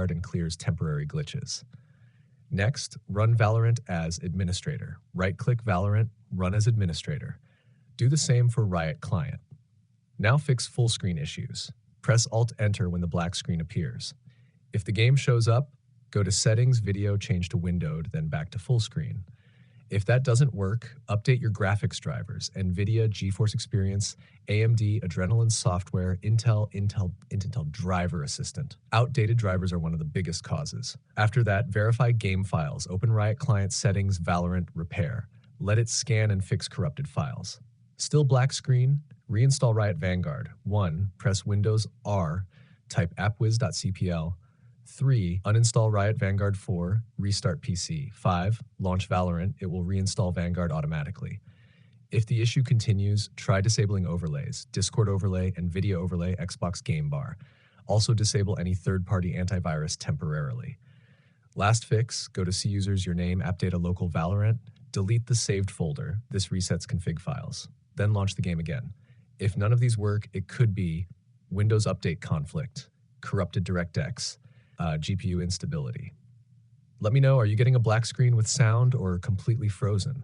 Vanguard and clears temporary glitches. Next, run Valorant as administrator. Right-click Valorant, run as administrator. Do the same for Riot Client. Now fix full screen issues. Press Alt-Enter when the black screen appears. If the game shows up, go to Settings, Video, change to Windowed, then back to full screen. If that doesn't work, update your graphics drivers: NVIDIA, GeForce Experience, AMD, Adrenalin Software, Intel Driver Assistant. Outdated drivers are one of the biggest causes. After that, verify game files. Open Riot Client Settings, Valorant, Repair. Let it scan and fix corrupted files. Still black screen? Reinstall Riot Vanguard. 1. Press Windows R, type appwiz.cpl. 3. Uninstall Riot Vanguard 4, restart PC. 5. Launch Valorant, it will reinstall Vanguard automatically. If the issue continues, try disabling overlays, Discord overlay and video overlay Xbox Game Bar. Also disable any third-party antivirus temporarily. Last fix, go to C users your name, app data local Valorant, delete the saved folder, this resets config files. Then launch the game again. If none of these work, it could be Windows Update conflict, corrupted DirectX, GPU instability. Let me know, are you getting a black screen with sound or completely frozen?